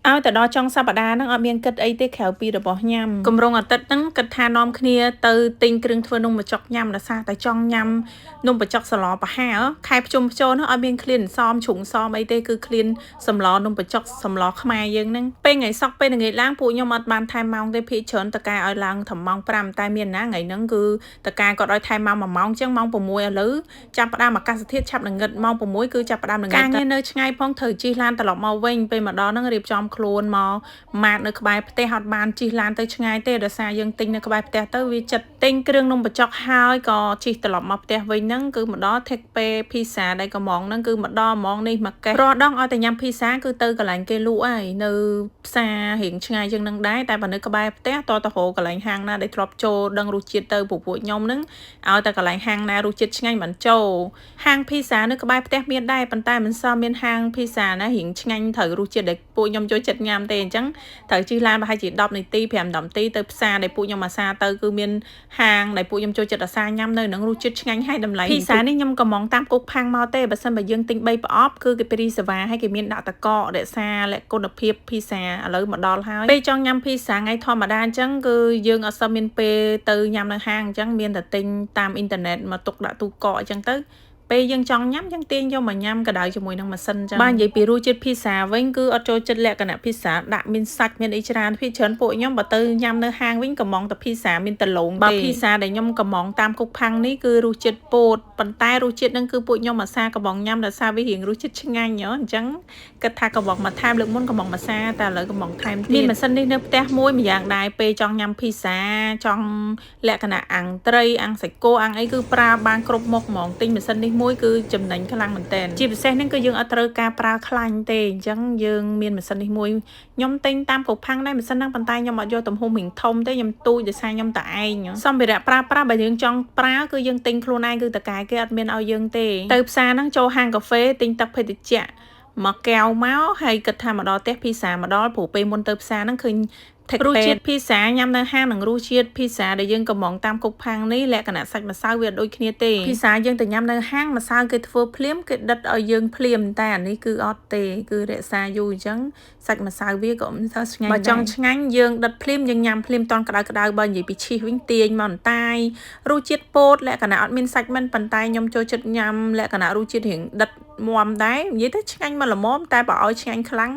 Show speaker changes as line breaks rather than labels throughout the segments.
ឲ្យតែដល់ចុងសប្តាហ៍ហ្នឹងអត់មានគិតអីទេក្រៅពីរបស់ញ៉ាំកម្រងអាទិត្យហ្នឹងគិតថានាំគ្នាទៅទិញគ្រឿងធ្វើនំបញ្ចុកញ៉ាំដោយសារតែចង់ញ៉ាំនំបញ្ចុកសឡប្រហាខែភ្ជុំភ្ជរនោះអត់មានឃ្លានសមជ្រុងសមអីទេគឺឃ្លានសម្លនំបញ្ចុកសម្លខ្មែរយើងហ្នឹងពេលថ្ងៃសុកពេលល្ងាចឡើងពួកខ្ញុំអត់បានថែមម៉ោងទេភាគច្រើនតកែឲ្យឡើងត្រឹមម៉ោង5តែមានណាថ្ងៃហ្នឹងគឺតកែគាត់ឲ្យថែមម៉ោង1ម៉ោងចឹងម៉ោង6ឥឡូវចាប់ផ្ដើមអាកាសធាតុឆាប់ល្ងឹតម៉ោង6គឺចាប់ផ្ដើមល្ងឹតការងារនៅឆ្ងាយផងត្រូវជិះឡានត្រឡប់មកវិញពេលមកដល់ហ្នឹងរៀបចំខ្លួនមកម៉ាតនៅក្បែរផ្ទះអត់បានជិះឡានទៅឆ្ងាយទេដោយសារយើងទិញនៅក្បែរផ្ទះទៅវាចិត្តទិញគ្រឿងនំបញ្ចុកហើយក៏ជិះត្រឡប់មកផ្ទះវិញហ្នឹងគឺមកដល់ take pay ភីសាដែលកំងហ្នឹងគឺមកដល់ហ្មងនេះមកកេះរាល់ដងឲ្យតែញ៉ាំភីសាគឺទៅកន្លែងគេលក់ហើយនៅផ្សាររៀងឆ្ងាយជាងនឹងដែរតែបើនៅក្បែរផ្ទះតទៅរកកន្លែងហាងណាដែលធ្លាប់ចូលដឹងរសជាតិទៅពួកខ្ញុំហ្នឹងឲ្យតែកន្លែងហាងណារសជាតិឆ្ងាញ់មិនចូលហាងភីសានៅក្បែរផ្ទះមានដែរប៉ុន្តែមិនសមមានហាងភីសាណារៀងឆ្ងាញ់ត្រូវរសជាតិដែលពួកខ្ញុំចូលចិត្តញ៉ាំទេអញ្ចឹងត្រូវជិះឡានប្រហែលជា10នាទី5នាទីទៅផ្សារដែលពួកខ្ញុំអាសាទៅគឺមានហាងដែលពួកខ្ញុំចូលចិត្តអាសាញ៉ាំនៅនឹងរសជាតិឆ្ងាញ់ហើយតម្លៃភីសានេះខ្ញុំកំងតាមគុកផាំងមកទេបើសិនបើយើងទិញ3ប្រអប់គឺគេព្រីសេវាហើយគេមានដាក់តកករក្សាលក្ខគុណភាពភីសាឥឡូវមកដល់ហើយពេលចង់ញ៉ាំភីសាថ្ងៃធម្មតាអញ្ចឹងគឺយើងអត់សូវមានពេលទៅញ៉ាំនៅហាងអញ្ចឹងមានតែទិញតាមអ៊ីនធឺណិតមកទុកដាក់ទូកកអញ្ចឹងទៅពេលយើងចង់ញ៉ាំយើងទាញយកមកញ៉ាំក្តៅជាមួយនឹងម៉ាស៊ីនអញ្ចឹងបាទនិយាយពីរសជាតិភីសាវិញគឺអត់ចូលចិត្តលក្ខណៈភីសាដាក់មានសាច់មានអីច្រើនភាគច្រើនពួកខ្ញុំបើទៅញ៉ាំនៅហាងវិញកំងតែភីសាមានតឡូងទេបើភីសាដែលខ្ញុំកំងតាមគុកផាំងនេះគឺរសជាតិពោតប៉ុន្តែរសជាតិហ្នឹងគឺពួកខ្ញុំអាសាកំងញ៉ាំដោយសារវារៀងរសជាតិឆ្ងាញ់អញ្ចឹងគិតថាកំងមកថែមលើកមុនកំងម៉ាសាតែឥឡូវកំងថែមទៀតមានម៉ាស៊ីននេះនៅផ្ទះមួយម្យ៉ាងដែរពេលចង់ញ៉ាំភីសាចង់លក្ខណៈអាំងត្រីអាំងសាច់គោអាំងអីគឺប្រើបានគ្រប់មុខហ្មងទិញម៉ាស៊ីននេះមួយគឺចំណេញខ្លាំងមែនតើជាពិសេសហ្នឹងគឺយើងអត់ត្រូវការប្រើខ្លាញ់ទេអញ្ចឹងយើងមានម៉ាស៊ីននេះមួយខ្ញុំទិញតាមគុកផាំងដែរម៉ាស៊ីនហ្នឹងប៉ុន្តែខ្ញុំអត់យកទំហំរៀងធំទេខ្ញុំទូចដោយសារខ្ញុំតឯងសម្ភារៈប្រើប្រាស់បើយើងចង់ប្រើគឺយើងទិញខ្លួនឯងគឺតកែគេអត់មានឲ្យយើងទេទៅផ្សារហ្នឹងចូលហាងកាហ្វេទិញទឹកភេទជ្ជៈមកកែវមកហើយគិតថាមកដល់ផ្ទះភីសាមកដល់ព្រោះពេលមុនទៅផ្សារហ្នឹងឃើញរសជាតិភីសាញ៉ាំនៅហាងនិងរសជាតិភីសាដែលយើងកំងតាមគុកផាំងនេះលក្ខណៈសាច់ម្សៅវាអត់ដូចគ្នាទេភីសាយើងទៅញ៉ាំនៅហាងម្សៅគេធ្វើភ្លាមគេដិតឲ្យយើងភ្លាមតែអានេះគឺអត់ទេគឺរក្សាយូរអញ្ចឹងសាច់ម្សៅវាក៏មិនសូវឆ្ងាញ់បើចង់ឆ្ងាញ់យើងដិតភ្លាមយើងញ៉ាំភ្លាមតន់ក្តៅបើនិយាយពីឈីសវិញទាញមកអន្តាយរសជាតិពោតលក្ខណៈអត់មានសាច់មិនប៉ុន្តែខ្ញុំចូលចិត្តញ៉ាំលក្ខណៈរសជាតិរៀងដិតមាំដែរនិយាយទៅឆ្ងាញ់មកល្មមតែបើឲ្យឆ្ងាញ់ខ្លាំង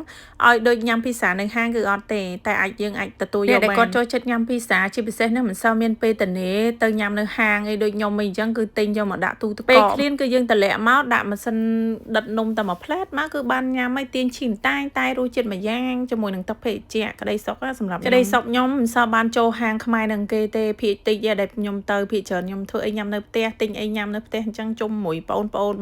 ឲ្យដូចញ៉ាំភីសានៅហាងគឺអត់ទេតែយើងអាចទទួលយកបានគាត់ចូលចិត្តញ៉ាំភីសាជាពិសេសហ្នឹងមិនសូវមានពេលតនេទៅញ៉ាំនៅហាងអីដូចខ្ញុំអីចឹងគឺទិញយកមកដាក់ទូទឹកកកពេលឃ្លានគឺយើងតម្លាក់មកដាក់ម៉ាស៊ីនដិតនំតែមួយផ្លែតមកគឺបានញ៉ាំឲ្យទាញឈីមតែរសជាតិមួយយ៉ាងជាមួយនឹងទឹកភេទជ្ជៈក្តីសុខសម្រាប់ក្តីសុខខ្ញុំមិនសូវបានចូលហាងខ្មែរនឹងគេទេភាគតិចដែលខ្ញុំទៅភាគច្រើនខ្ញុំធ្វើអីញ៉ាំនៅផ្ទះទិញអីញ៉ាំនៅផ្ទះអញ្ចឹងជុំមួយបងប្អូន